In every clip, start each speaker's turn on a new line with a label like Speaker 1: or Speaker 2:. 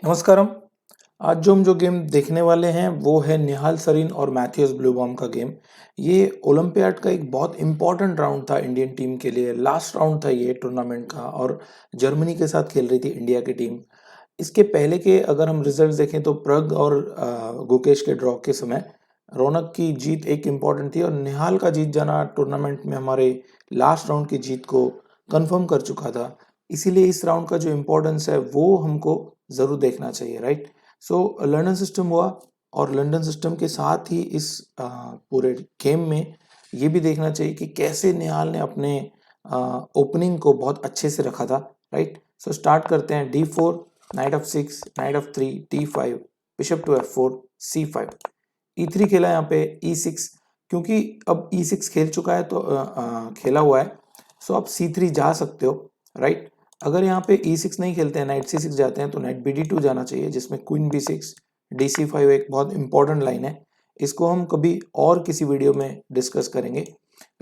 Speaker 1: नमस्कारम। आज जो हम गेम देखने वाले हैं वो है निहाल सरीन और मैथ्यूस ब्लूबॉम का गेम। ये ओलंपियाड का एक बहुत इम्पोर्टेंट राउंड था इंडियन टीम के लिए। लास्ट राउंड था ये टूर्नामेंट का और जर्मनी के साथ खेल रही थी इंडिया की टीम। इसके पहले के अगर हम रिजल्ट्स देखें तो प्रग और गुकेश के ड्रॉ के समय रौनक की जीत एक इम्पॉर्टेंट थी और निहाल का जीत जाना टूर्नामेंट में हमारे लास्ट राउंड की जीत को कंफर्म कर चुका था। इसीलिए इस राउंड का जो इम्पोर्टेंस है वो हमको ज़रूर देखना चाहिए, राइट। सो लंदन सिस्टम हुआ और लंदन सिस्टम के साथ ही इस पूरे गेम में ये भी देखना चाहिए कि कैसे निहाल ने अपने ओपनिंग को बहुत अच्छे से रखा था, राइट। सो स्टार्ट करते हैं। D4, knight of 6, knight of 3, D5, bishop to F4, C5, E3 खेला यहाँ पे, E6, क्योंकि अब E6 खेल चुका है तो खेला हुआ है, सो आप C3 जा सकते हो, राइट। अगर यहाँ पे E6 नहीं खेलते हैं, नाइट C6 जाते हैं तो नाइट BD2 जाना चाहिए, जिसमें क्वीन B6, DC5 एक बहुत इंपॉर्टेंट लाइन है। इसको हम कभी और किसी वीडियो में डिस्कस करेंगे,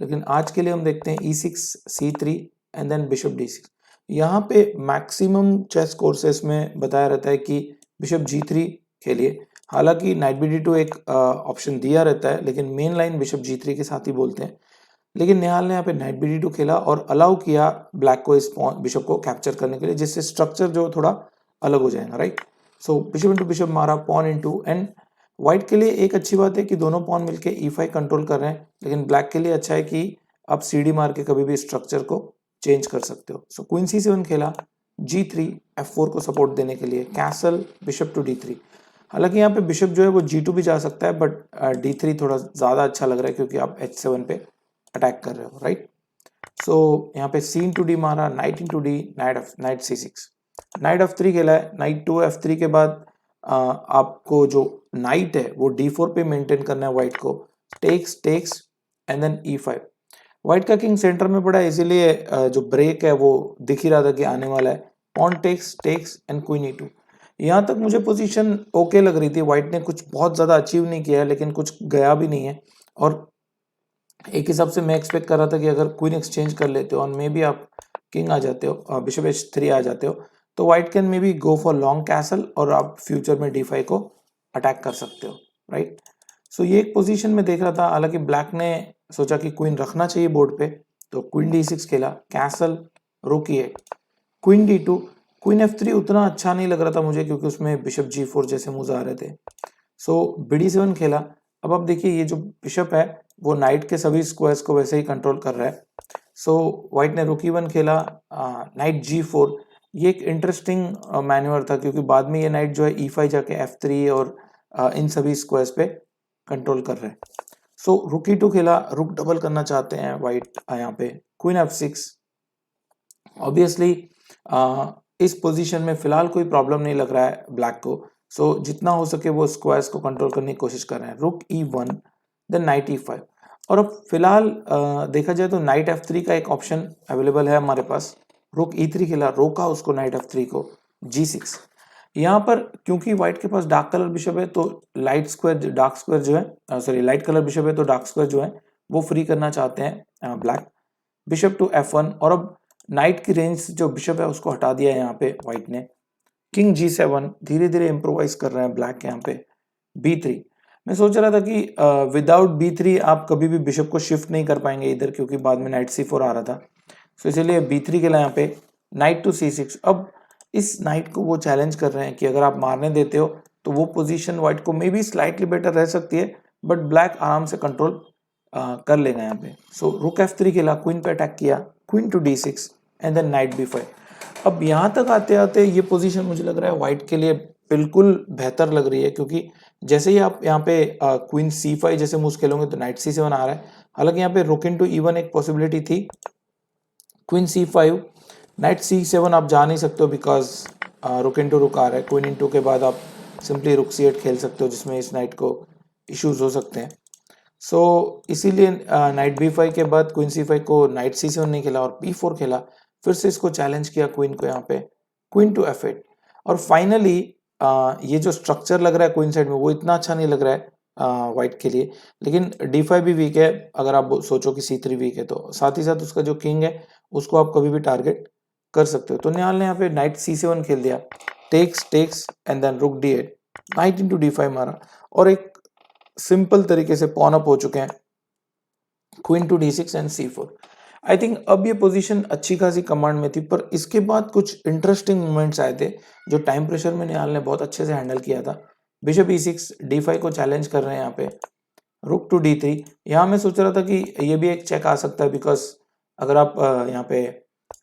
Speaker 1: लेकिन आज के लिए हम देखते हैं E6, C3 and then bishop D6। यहाँ पे मैक्सिमम चेस कोर्सेस में बताया रहता है कि बिशप G3 खेलिए। हालांकि नाइट BD2 एक ऑप्शन दिया रहता है, लेकिन मेन लाइन बिशप G3 के साथ ही बोलते हैं। लेकिन निहाल ने यहाँ पे नाइट BD2 खेला और अलाउ किया ब्लैक को इस बिशप को कैप्चर करने के लिए, जिससे स्ट्रक्चर जो थोड़ा अलग हो जाएगा, राइट। सो बिशप इंटू बिशप मारा, पॉन इंटू, एंड व्हाइट के लिए एक अच्छी बात है कि दोनों पॉन मिलके E5 कंट्रोल कर रहे हैं, लेकिन ब्लैक के लिए अच्छा है कि आप CD मार के कभी भी स्ट्रक्चर को चेंज कर सकते हो। सो क्वीन C7 खेला, G3, F4 को सपोर्ट देने के लिए, कैसल, बिशप टू D3। हालांकि यहाँ पे बिशप जो है वो G2 भी जा सकता है, बट D3 थोड़ा ज़्यादा अच्छा लग रहा है क्योंकि आप H7 पे अटैक कर रहे हो, राइट। सो यहाँ पे C इंटू डी मारा, night into D, night C6, night F3 खेला है। नाइट टू F3 के बाद आपको जो नाइट है वो D4 पे मेंटेन करना है व्हाइट को, takes takes and then E5। White का किंग सेंटर में पड़ा है, इसीलिए जो ब्रेक है वो दिख ही रहा था कि आने वाला है। Pawn takes takes and queen E2। यहाँ तक मुझे पोजीशन ओके लग रही थी। व्हाइट ने कुछ बहुत ज़्यादा अचीव नहीं किया है, लेकिन कुछ गया भी नहीं है। और एक हिसाब से मैं एक्सपेक्ट कर रहा था कि अगर क्वीन एक्सचेंज कर लेते हो और मे बी आप किंग आ जाते हो, बिशप H3 आ जाते हो, तो white can may be go for long castle और आप फ्यूचर में D5 को अटैक कर सकते हो, राइट। सो ये एक पोजीशन में देख रहा था। हालांकि ब्लैक ने सोचा कि क्वीन रखना चाहिए बोर्ड पे, तो क्वीन D6 खेला, कैसल, रुक E8, queen D2, queen F3 उतना अच्छा नहीं लग रहा था मुझे क्योंकि उसमें बिशप G4 जैसे मूव्स आ रहे थे। सो BD7 खेला। अब आप देखिए ये जो बिशप है वो नाइट के सभी स्क्वायर्स को वैसे ही कंट्रोल कर रहा है। सो व्हाइट ने रुक E1 खेला, नाइट G4। ये एक इंटरेस्टिंग मैन्यूवर था क्योंकि बाद में ये नाइट जो है E5 जाके F3 और इन सभी स्क्वायर्स पे कंट्रोल कर रहे हैं। सो रुक E2 खेला, रुक डबल करना चाहते हैं व्हाइट यहाँ पे, क्वीन F6। ऑब्वियसली इस पोजीशन में फिलहाल कोई प्रॉब्लम नहीं लग रहा है ब्लैक को। सो जितना हो सके वो स्क्वायर्स को कंट्रोल करने की कोशिश कर रहे हैं। रुक E1, देन नाइट E5। और अब फिलहाल देखा जाए तो नाइट F3 का एक ऑप्शन अवेलेबल है हमारे पास। रुक E3 खेला, रोका उसको नाइट F3 को, G6। यहाँ पर क्योंकि व्हाइट के पास डार्क कलर बिशप है तो लाइट स्क्वायर डार्क स्क्वायर जो है, सॉरी लाइट कलर बिशप है तो डार्क स्क्वायर जो है वो फ्री करना चाहते हैं ब्लैक। बिशप टू F1 और अब नाइट की रेंज जो बिशप है उसको हटा दिया है यहाँ पे व्हाइट ने। किंग G7, धीरे धीरे इम्प्रोवाइज कर रहे हैं ब्लैक यहाँ पे। B3, मैं सोच रहा था कि विदाउट B3 आप कभी भी बिशप को शिफ्ट नहीं कर पाएंगे इधर, क्योंकि बाद में नाइट C4 आ रहा था। सो इसलिए B3 खेला यहाँ पे, नाइट टू C6। अब इस नाइट को वो चैलेंज कर रहे हैं कि अगर आप मारने देते हो तो वो पोजीशन व्हाइट को मे बी स्लाइटली बेटर रह सकती है, बट ब्लैक आराम से कंट्रोल कर लेगा यहाँ पे। सो रुक F3 खेला, क्वीन पे अटैक किया, queen to D6 and then knight B5। अब यहाँ तक आते आते ये पोजीशन मुझे लग रहा है व्हाइट के लिए बिल्कुल बेहतर लग रही है, क्योंकि जैसे ही आप यहाँ पे क्वीन C5 जैसे मूव्स खेलोगे तो नाइट C7 आ रहा है। हालांकि यहाँ पे रुक इनटू E1 एक पॉसिबिलिटी थी, क्वीन C5, नाइट C7 आप जा नहीं सकते हो बिकॉज रुक इनटू रुक आ रहा है। क्वीन इनटू के बाद आप सिंपली रुक C8 खेल सकते हो, जिसमें इस नाइट को इश्यूज हो सकते हैं। सो इसीलिए नाइट B5 के बाद क्वीन C5 को नाइट C7 नहीं खेला और B4 खेला। फिर से इसको चैलेंज किया क्वीन को यहाँ पे, क्वीन टू F8। और फाइनली ये जो स्ट्रक्चर लग रहा है क्वीन साइड में वो इतना अच्छा नहीं लग रहा है व्हाइट के लिए, लेकिन D5 भी वीक है अगर आप सोचो कि C3 वीक है तो। साथ ही साथ उसका जो किंग है उसको आप कभी भी टारगेट कर सकते हो। तो निहाल ने यहाँ पे नाइट C7 खेल दिया, टेक्स एंड देन रुक d8, नाइट इंटू d5 मारा और एक सिंपल तरीके से पॉन अप हो चुके हैं, queen to d6 and c4। I think अब ये पोजीशन अच्छी खासी कमांड में थी, पर इसके बाद कुछ इंटरेस्टिंग मोमेंट्स आए थे जो टाइम प्रेशर में निहाल ने बहुत अच्छे से हैंडल किया था। बिशप e6 d5 को चैलेंज कर रहे हैं यहाँ पे, रुक टू d3। यहाँ मैं सोच रहा था कि ये भी एक चेक आ सकता है, बिकॉज अगर आप यहाँ पे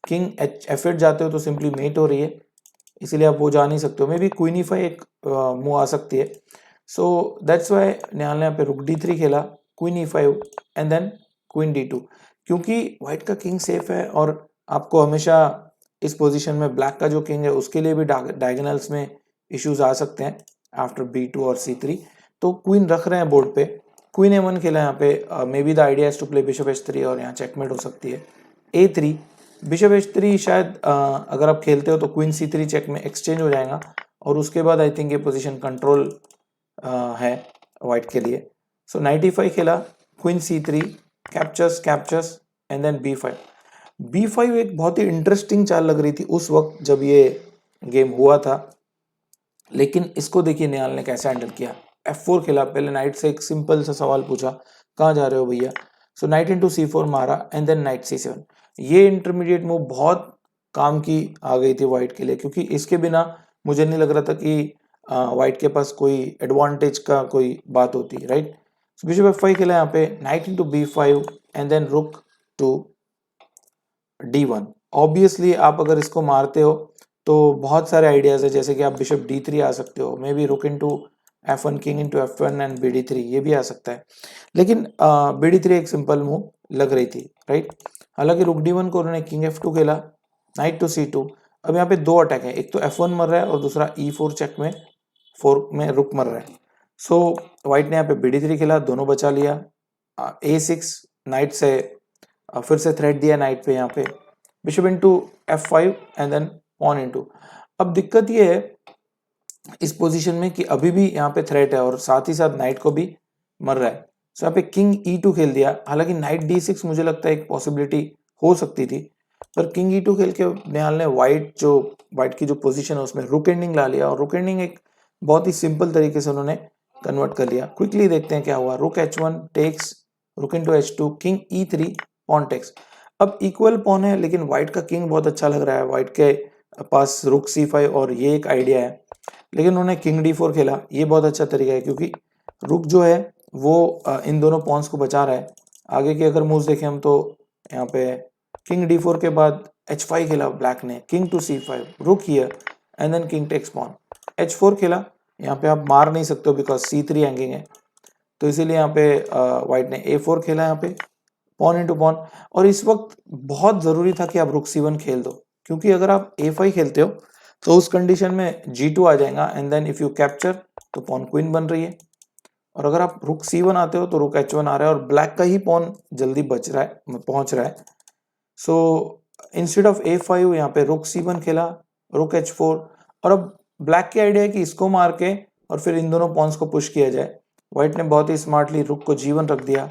Speaker 1: किंग f8 जाते हो तो सिंपली मेट हो रही है, इसीलिए आप वो जा नहीं सकते हो। मे बी क्वीन e5 एक मूव आ सकती है, सो दैट्स वाई निहाल ने यहाँ पे रुक d3 खेला, queen e5 and then queen d2, क्योंकि व्हाइट का किंग सेफ है और आपको हमेशा इस पोजीशन में ब्लैक का जो किंग है उसके लिए भी डायगोनल्स में इश्यूज आ सकते हैं आफ्टर b2 और c3। तो क्वीन रख रहे हैं बोर्ड पे, क्वीन a1 खेला यहाँ पे, may be the idea is to play bishop h3 और यहाँ चेकमेट हो सकती है। a3 बिशप h3 शायद अगर आप खेलते हो तो क्वीन c3 चेक में एक्सचेंज हो जाएगा और उसके बाद आई थिंक ये पोजीशन कंट्रोल है वाइट के लिए। सो नाइट e5 खेला, queen c3 captures and then b5 एक बहुत ही इंटरेस्टिंग चाल लग रही थी उस वक्त जब ये गेम हुआ था, लेकिन इसको देखिए निहाल ने कैसे हैंडल किया। f4 खेला, पहले नाइट से एक सिंपल सा सवाल पूछा, कहाँ जा रहे हो भैया, सो नाइट इंटू c4 मारा एंड देन नाइट c7। ये इंटरमीडिएट मूव बहुत काम की आ गई थी वाइट के लिए, क्योंकि इसके बिना मुझे नहीं लग रहा था कि वाइट के पास कोई एडवांटेज का कोई बात होती, राइट। बिशप f5 खेला यहाँ पे, knight into b5 and then rook to d1। Obviously आप अगर इसको मारते हो तो बहुत सारे आइडियाज है, जैसे कि आप बिशप d3 आ सकते हो, मे बी रुक into f1, king into f1 and bd3, ये भी आ सकता है, लेकिन bd3 एक सिंपल मूव लग रही थी, राइट। हालांकि रुक d1 को उन्होंने किंग f2 खेला, नाइट टू c2। अब यहाँ पे दो अटैक है, एक तो f1 मर रहा है और दूसरा e4 चेक में 4 में रुक मर रहा है। सो व्हाइट ने यहाँ पे bd3 खेला, दोनों बचा लिया, a6 नाइट से फिर से थ्रेट दिया नाइट पे, यहाँ पे bishop into f5 and then pawn into. अब दिक्कत ये है इस पोजीशन में कि अभी भी यहाँ पे थ्रेट है और साथ ही साथ नाइट को भी मर रहा है। सो यहाँ पे किंग e2 खेल दिया, हालांकि नाइट d6 मुझे लगता है एक पॉसिबिलिटी हो सकती थी, पर किंग e2 खेल के निहाल ने व्हाइट की जो पोजीशन है उसमें रुक एंडिंग ला लिया, और रुक एंडिंग एक बहुत ही सिंपल तरीके से उन्होंने कन्वर्ट कर लिया। क्विकली देखते हैं क्या हुआ। रुक h1 takes, rook into h2, king e3, pawn takes. अब इक्वल पॉन है, लेकिन व्हाइट का किंग बहुत अच्छा लग रहा है, व्हाइट के पास रुक c5 और ये एक आइडिया है, लेकिन उन्होंने किंग d4 खेला। ये बहुत अच्छा तरीका है क्योंकि रुक जो है वो इन दोनों पॉन्स को बचा रहा है। आगे के अगर मूव्स देखें हम तो यहाँ पे किंग d4 के बाद h5 खेला ब्लैक ने, king to c5, rook here and then king takes pawn, h4 खेला। यहाँ पे आप मार नहीं सकते हो बिकॉज c3 हैंगिंग है, तो इसीलिए यहाँ पे व्हाइट ने a4 खेला, यहाँ पे पॉन इंटू पॉन। और इस वक्त बहुत जरूरी था कि आप रुक c1 खेल दो, क्योंकि अगर आप a5 खेलते हो तो उस कंडीशन में g2 आ जाएगा and then if you capture तो पॉन क्वीन बन रही है, और अगर आप रुक c1 आते हो तो रुक h1 आ रहा है और ब्लैक का ही पॉन जल्दी पहुंच रहा है। सो इंस्टेड ऑफ a5 यहाँ पे रुक c1 खेला, रुक h4, और अब ब्लैक की आइडिया है कि इसको मार के और फिर इन दोनों पॉन्स को पुश किया जाए। व्हाइट ने बहुत ही स्मार्टली रुक को g1 रख दिया,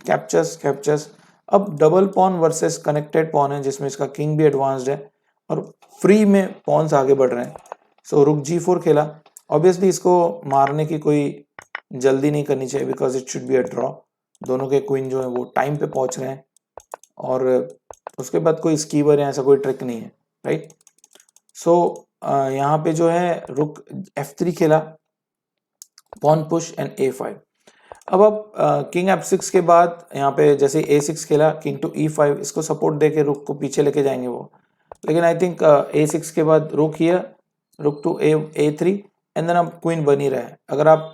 Speaker 1: कैप्चर्स। अब double pawn versus connected pawn है जिसमें इसका किंग भी एडवांस्ड है और फ्री में पॉन्स आगे बढ़ रहे हैं। सो रुक g4 खेला। ऑब्वियसली इसको मारने की कोई जल्दी नहीं करनी चाहिए because it should be a draw. दोनों के क्वीन जो है वो टाइम पे पहुंच रहे हैं और उसके बाद कोई स्कीवर या ऐसा कोई ट्रिक नहीं है, राइट। सो यहाँ पे जो है रुक f3 खेला, पॉन पुश एंड a5। अब आप किंग f6 के बाद यहाँ पे जैसे a6 खेला, किंग टू e5, इसको सपोर्ट देके रुक को पीछे लेके जाएंगे वो, लेकिन आई थिंक a6 के बाद rook here, rook to a3 and then अब क्वीन बन ही रहा है। अगर आप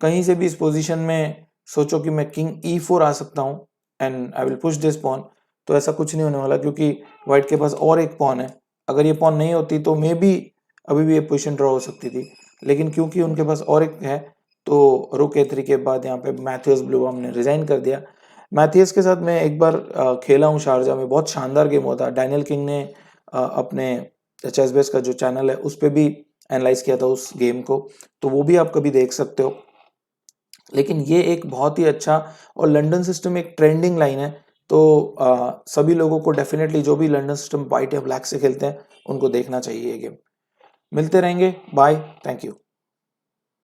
Speaker 1: कहीं से भी इस पोजीशन में सोचो कि मैं किंग e4 आ सकता हूँ and I will push this pawn, तो ऐसा कुछ नहीं होने वाला, क्योंकि व्हाइट के पास और एक पॉन है। अगर ये पॉन नहीं होती तो मे बी अभी भी ये पोजीशन ड्रॉ हो सकती थी, लेकिन क्योंकि उनके पास और एक है तो रुक a3 के बाद यहाँ पे मैथ्यूस ब्लूबॉम ने रिजाइन कर दिया। मैथ्यूस के साथ मैं एक बार खेला हूँ शारजा में, बहुत शानदार गेम होता है। डैनियल किंग ने अपने चेसबेस का जो चैनल है उस पर भी एनालाइज किया था उस गेम को, तो वो भी आप कभी देख सकते हो। लेकिन ये एक बहुत ही अच्छा, और लंदन सिस्टम एक ट्रेंडिंग लाइन है, तो सभी लोगों को डेफिनेटली जो भी लंदन सिस्टम व्हाइट या ब्लैक से खेलते हैं उनको देखना चाहिए ये गेम। मिलते रहेंगे। Bye, thank you.